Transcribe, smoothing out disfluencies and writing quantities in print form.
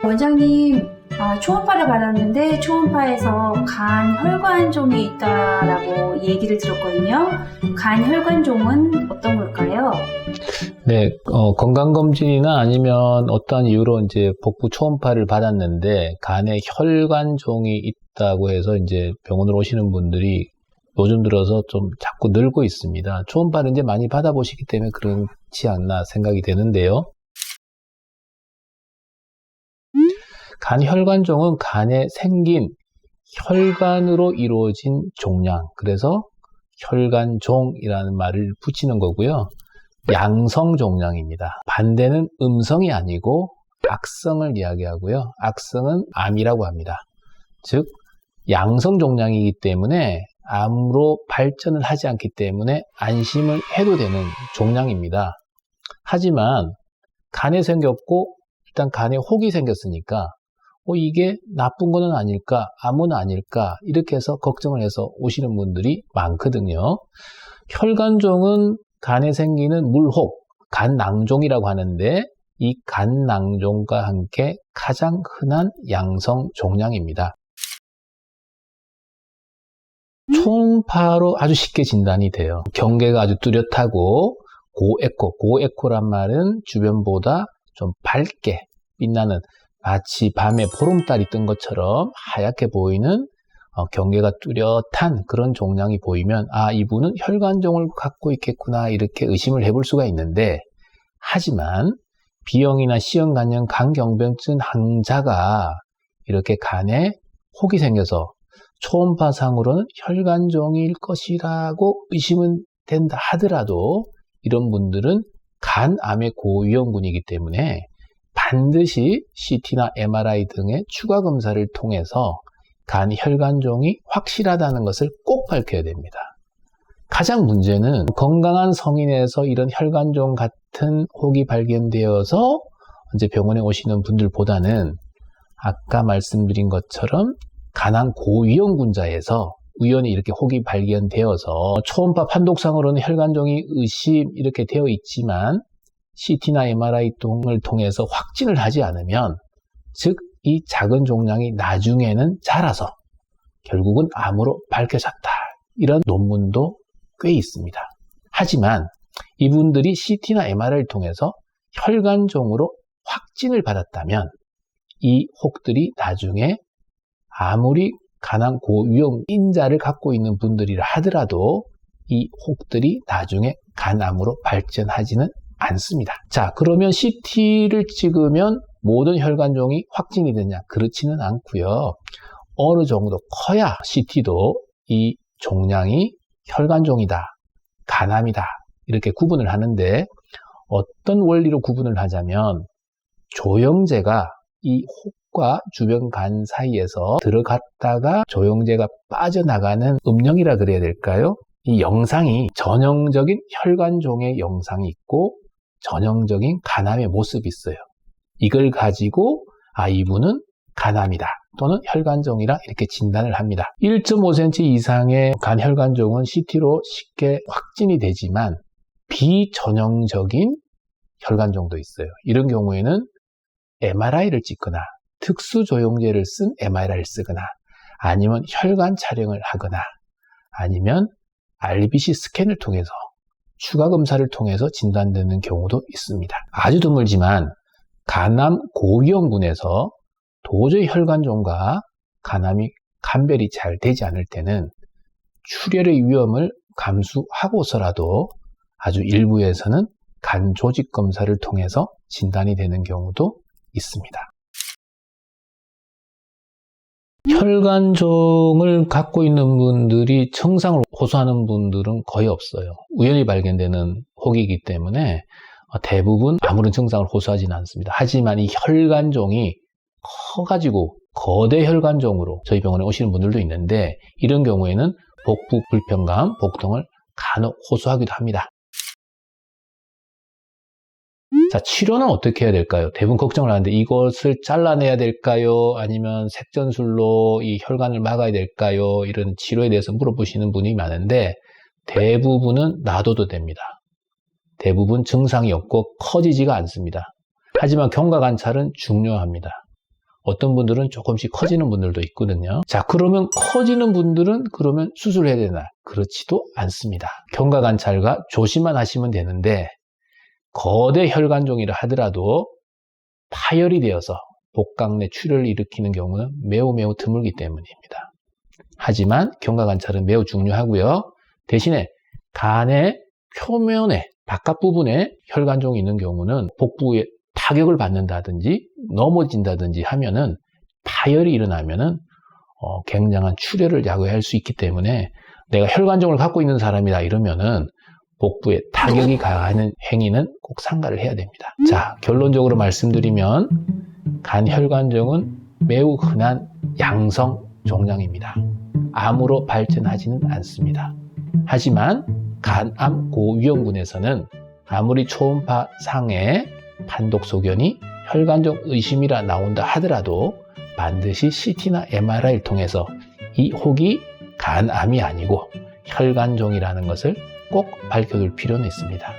원장님, 초음파를 받았는데 초음파에서 간 혈관종이 있다라고 얘기를 들었거든요. 간 혈관종은 어떤 걸까요? 네, 건강검진이나 아니면 어떠한 이유로 이제 복부 초음파를 받았는데 간에 혈관종이 있다고 해서 이제 병원으로 오시는 분들이 요즘 들어서 좀 자꾸 늘고 있습니다. 초음파를 이제 많이 받아보시기 때문에 그렇지 않나 생각이 되는데요. 간 혈관종은 간에 생긴 혈관으로 이루어진 종양, 그래서 혈관종이라는 말을 붙이는 거고요. 양성 종양입니다. 반대는 음성이 아니고 악성을 이야기하고요. 악성은 암이라고 합니다. 즉 양성 종양이기 때문에 암으로 발전을 하지 않기 때문에 안심을 해도 되는 종양입니다. 하지만 간에 생겼고 일단 간에 혹이 생겼으니까 이게 나쁜 거는 아닐까, 암은 아닐까 이렇게 해서 걱정을 해서 오시는 분들이 많거든요. 혈관종은 간에 생기는 물혹, 간낭종이라고 하는데 이 간낭종과 함께 가장 흔한 양성 종양입니다. 초음파로 아주 쉽게 진단이 돼요. 경계가 아주 뚜렷하고 고에코란 말은 주변보다 좀 밝게 빛나는 마치 밤에 보름달이 뜬 것처럼 하얗게 보이는 경계가 뚜렷한 그런 종양이 보이면 이분은 혈관종을 갖고 있겠구나 이렇게 의심을 해볼 수가 있는데, 하지만 B형이나 C형 간염 간경변증 환자가 이렇게 간에 혹이 생겨서 초음파상으로는 혈관종일 것이라고 의심은 된다 하더라도 이런 분들은 간암의 고위험군이기 때문에 반드시 CT나 MRI 등의 추가 검사를 통해서 간 혈관종이 확실하다는 것을 꼭 밝혀야 됩니다. 가장 문제는 건강한 성인에서 이런 혈관종 같은 혹이 발견되어서 이제 병원에 오시는 분들보다는 아까 말씀드린 것처럼 간암 고위험군자에서 우연히 이렇게 혹이 발견되어서 초음파 판독상으로는 혈관종이 의심 이렇게 되어 있지만 CT나 MRI 등을 통해서 확진을 하지 않으면, 즉 이 작은 종양이 나중에는 자라서 결국은 암으로 밝혀졌다, 이런 논문도 꽤 있습니다. 하지만 이분들이 CT나 MRI를 통해서 혈관종으로 확진을 받았다면 이 혹들이 나중에 아무리 간암 고위험 인자를 갖고 있는 분들이라 하더라도 이 혹들이 나중에 간암으로 발전하지는 않습니다. 자, 그러면 CT를 찍으면 모든 혈관종이 확진이 되냐? 그렇지는 않고요. 어느 정도 커야 CT도 이 종양이 혈관종이다, 간암이다 이렇게 구분을 하는데, 어떤 원리로 구분을 하자면 조영제가 이 혹과 주변 간 사이에서 들어갔다가 조영제가 빠져나가는 음영이라 그래야 될까요? 이 영상이 전형적인 혈관종의 영상이 있고 전형적인 간암의 모습이 있어요. 이걸 가지고 이분은 간암이다 또는 혈관종이라 이렇게 진단을 합니다. 1.5cm 이상의 간혈관종은 CT로 쉽게 확진이 되지만 비전형적인 혈관종도 있어요. 이런 경우에는 MRI를 찍거나 특수조영제를 쓴 MRI를 쓰거나 아니면 혈관 촬영을 하거나 아니면 RBC 스캔을 통해서 추가 검사를 통해서 진단되는 경우도 있습니다. 아주 드물지만 간암 고위험군에서 도저히 혈관종과 간암이 감별이 잘 되지 않을 때는 출혈의 위험을 감수하고서라도 아주 일부에서는 간 조직 검사를 통해서 진단이 되는 경우도 있습니다. 혈관종을 갖고 있는 분들이 증상을 호소하는 분들은 거의 없어요. 우연히 발견되는 혹이기 때문에 대부분 아무런 증상을 호소하지는 않습니다. 하지만 이 혈관종이 커가지고 거대 혈관종으로 저희 병원에 오시는 분들도 있는데, 이런 경우에는 복부 불편감, 복통을 간혹 호소하기도 합니다. 자, 치료는 어떻게 해야 될까요? 대부분 걱정을 하는데 이것을 잘라내야 될까요? 아니면 색전술로 이 혈관을 막아야 될까요? 이런 치료에 대해서 물어보시는 분이 많은데 대부분은 놔둬도 됩니다. 대부분 증상이 없고 커지지가 않습니다. 하지만 경과관찰은 중요합니다. 어떤 분들은 조금씩 커지는 분들도 있거든요. 자, 그러면 커지는 분들은 그러면 수술해야 되나? 그렇지도 않습니다. 경과관찰과 조심만 하시면 되는데 거대 혈관종이라 하더라도 파열이 되어서 복강 내 출혈을 일으키는 경우는 매우 드물기 때문입니다. 하지만 경과관찰은 매우 중요하고요. 대신에 간의 표면에 바깥 부분에 혈관종이 있는 경우는 복부에 타격을 받는다든지 넘어진다든지 하면은 파열이 일어나면은 굉장한 출혈을 야기할 수 있기 때문에 내가 혈관종을 갖고 있는 사람이다 이러면은 복부에 타격이 가하는 행위는 꼭 삼가를 해야 됩니다. 자, 결론적으로 말씀드리면 간혈관종은 매우 흔한 양성 종양입니다. 암으로 발전하지는 않습니다. 하지만 간암 고위험군에서는 아무리 초음파 상에 판독소견이 혈관종 의심이라 나온다 하더라도 반드시 CT나 MRI를 통해서 이 혹이 간암이 아니고 혈관종이라는 것을 꼭 밝혀둘 필요는 있습니다.